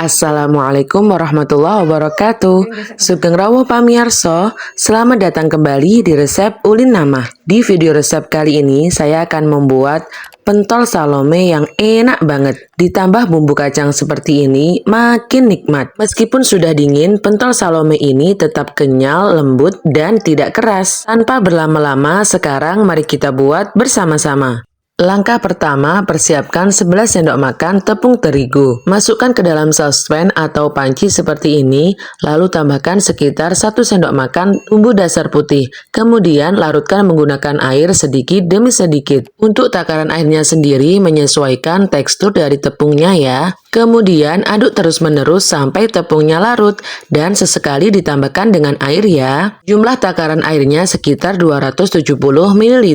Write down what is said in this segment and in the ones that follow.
Assalamualaikum warahmatullahi wabarakatuh. Sugeng rawuh pamirsa, selamat datang kembali di resep Ulin Nama. Di video resep kali ini saya akan membuat pentol Salome yang enak banget. Ditambah bumbu kacang seperti ini makin nikmat. Meskipun sudah dingin, pentol Salome ini tetap kenyal, lembut, dan tidak keras. Tanpa berlama-lama, sekarang mari kita buat bersama-sama. Langkah pertama, persiapkan 11 sendok makan tepung terigu. Masukkan ke dalam saucepan atau panci seperti ini, lalu tambahkan sekitar 1 sendok makan bumbu dasar putih. Kemudian larutkan menggunakan air sedikit demi sedikit. Untuk takaran airnya sendiri menyesuaikan tekstur dari tepungnya ya. Kemudian aduk terus-menerus sampai tepungnya larut dan sesekali ditambahkan dengan air ya. Jumlah takaran airnya sekitar 270 ml.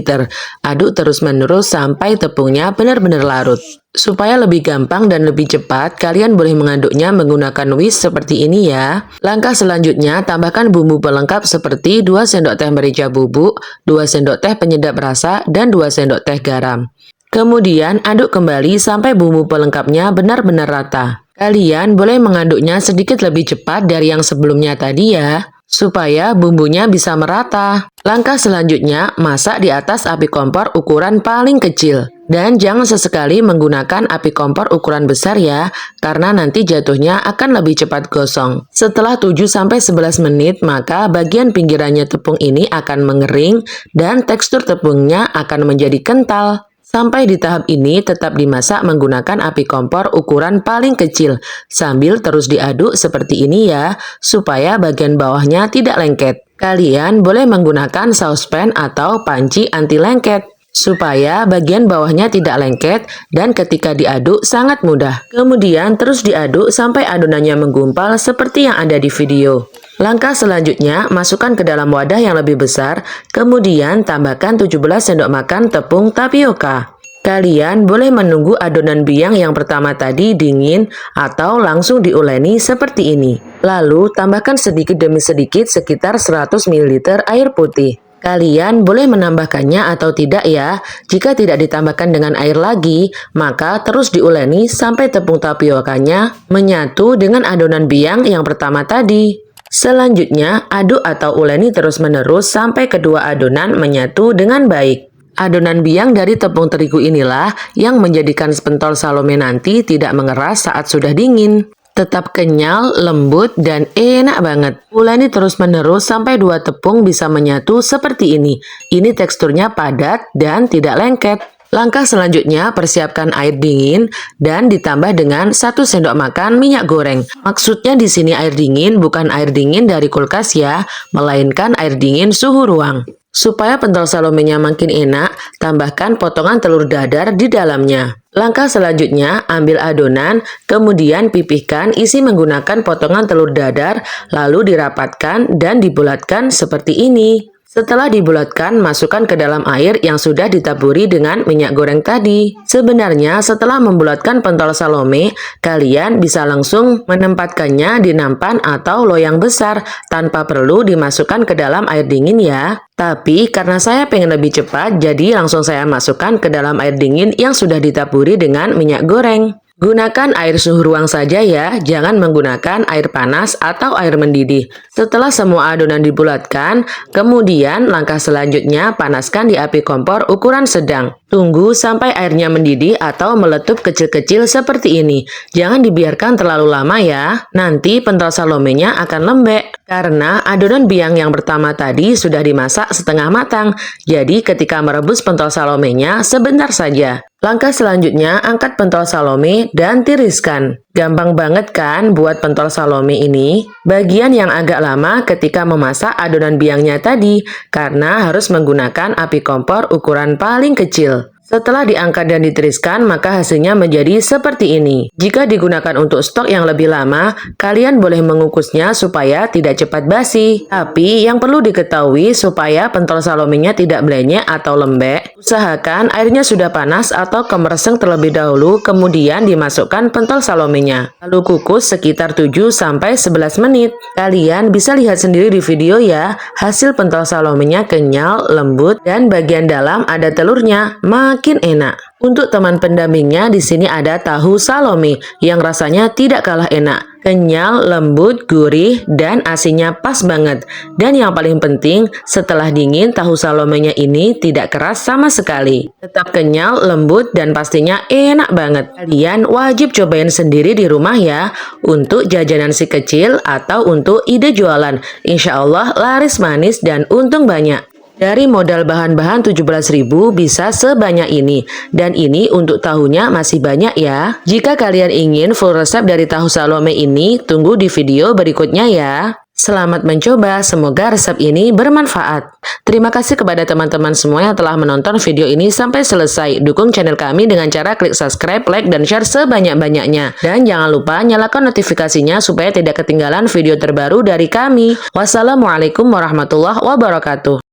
Aduk terus-menerus sampai tepungnya benar-benar larut. Supaya lebih gampang dan lebih cepat, kalian boleh mengaduknya menggunakan whisk seperti ini ya. Langkah selanjutnya, tambahkan bumbu pelengkap seperti 2 sendok teh merica bubuk, 2 sendok teh penyedap rasa, dan 2 sendok teh garam. Kemudian aduk kembali sampai bumbu pelengkapnya benar-benar rata. Kalian boleh mengaduknya sedikit lebih cepat dari yang sebelumnya tadi ya, supaya bumbunya bisa merata. Langkah selanjutnya, masak di atas api kompor ukuran paling kecil. Dan jangan sesekali menggunakan api kompor ukuran besar ya, karena nanti jatuhnya akan lebih cepat gosong. Setelah 7-11 menit, maka bagian pinggirannya tepung ini akan mengering dan tekstur tepungnya akan menjadi kental. Sampai di tahap ini tetap dimasak menggunakan api kompor ukuran paling kecil, sambil terus diaduk seperti ini ya, supaya bagian bawahnya tidak lengket. Kalian boleh menggunakan saucepan atau panci anti lengket, supaya bagian bawahnya tidak lengket dan ketika diaduk sangat mudah. Kemudian terus diaduk sampai adonannya menggumpal seperti yang ada di video. Langkah selanjutnya, masukkan ke dalam wadah yang lebih besar, kemudian tambahkan 17 sendok makan tepung tapioka. Kalian boleh menunggu adonan biang yang pertama tadi dingin atau langsung diuleni seperti ini. Lalu tambahkan sedikit demi sedikit sekitar 100 ml air putih. Kalian boleh menambahkannya atau tidak ya. Jika tidak ditambahkan dengan air lagi, maka terus diuleni sampai tepung tapiokanya menyatu dengan adonan biang yang pertama tadi. Selanjutnya, aduk atau uleni terus-menerus sampai kedua adonan menyatu dengan baik. Adonan biang dari tepung terigu inilah yang menjadikan pentol Salome nanti tidak mengeras saat sudah dingin. Tetap kenyal, lembut, dan enak banget. Uleni terus-menerus sampai dua tepung bisa menyatu seperti ini. Ini teksturnya padat dan tidak lengket. Langkah selanjutnya, persiapkan air dingin dan ditambah dengan 1 sendok makan minyak goreng. Maksudnya di sini air dingin bukan air dingin dari kulkas ya, melainkan air dingin suhu ruang. Supaya pentol Salomenya makin enak, tambahkan potongan telur dadar di dalamnya. Langkah selanjutnya, ambil adonan, kemudian pipihkan isi menggunakan potongan telur dadar, lalu dirapatkan dan dibulatkan seperti ini. Setelah dibulatkan, masukkan ke dalam air yang sudah ditaburi dengan minyak goreng tadi. Sebenarnya setelah membulatkan pentol Salome, kalian bisa langsung menempatkannya di nampan atau loyang besar tanpa perlu dimasukkan ke dalam air dingin ya. Tapi karena saya pengen lebih cepat, jadi langsung saya masukkan ke dalam air dingin yang sudah ditaburi dengan minyak goreng. Gunakan air suhu ruang saja ya, jangan menggunakan air panas atau air mendidih. Setelah semua adonan dibulatkan, kemudian langkah selanjutnya panaskan di api kompor ukuran sedang. Tunggu sampai airnya mendidih atau meletup kecil-kecil seperti ini. Jangan dibiarkan terlalu lama ya, nanti pentol Salomenya akan lembek. Karena adonan biang yang pertama tadi sudah dimasak setengah matang, jadi ketika merebus pentol Salomenya sebentar saja. Langkah selanjutnya, angkat pentol Salome dan tiriskan. Gampang banget kan buat pentol Salome ini? Bagian yang agak lama ketika memasak adonan biangnya tadi, karena harus menggunakan api kompor ukuran paling kecil. Setelah diangkat dan ditiriskan, maka hasilnya menjadi seperti ini. Jika digunakan untuk stok yang lebih lama, kalian boleh mengukusnya supaya tidak cepat basi. Tapi yang perlu diketahui supaya pentol Salomenya tidak melenyek atau lembek, usahakan airnya sudah panas atau kemereseng terlebih dahulu, kemudian dimasukkan pentol Salomenya. Lalu kukus sekitar 7-11 menit. Kalian bisa lihat sendiri di video ya, hasil pentol Salomenya kenyal, lembut, dan bagian dalam ada telurnya. Makin enak. Untuk teman pendampingnya di sini ada tahu Salome yang rasanya tidak kalah enak. Kenyal, lembut, gurih, dan asinnya pas banget. Dan yang paling penting, setelah dingin, tahu salomenya ini tidak keras sama sekali. Tetap kenyal, lembut, dan pastinya enak banget. Kalian wajib cobain sendiri di rumah ya, untuk jajanan si kecil atau untuk ide jualan. Insya Allah laris manis dan untung banyak. Dari modal bahan-bahan 17.000 bisa sebanyak ini. Dan ini untuk tahunya masih banyak ya. Jika kalian ingin full resep dari tahu Salome ini, tunggu di video berikutnya ya. Selamat mencoba, semoga resep ini bermanfaat. Terima kasih kepada teman-teman semua yang telah menonton video ini sampai selesai. Dukung channel kami dengan cara klik subscribe, like, dan share sebanyak-banyaknya. Dan jangan lupa nyalakan notifikasinya supaya tidak ketinggalan video terbaru dari kami. Wassalamualaikum warahmatullahi wabarakatuh.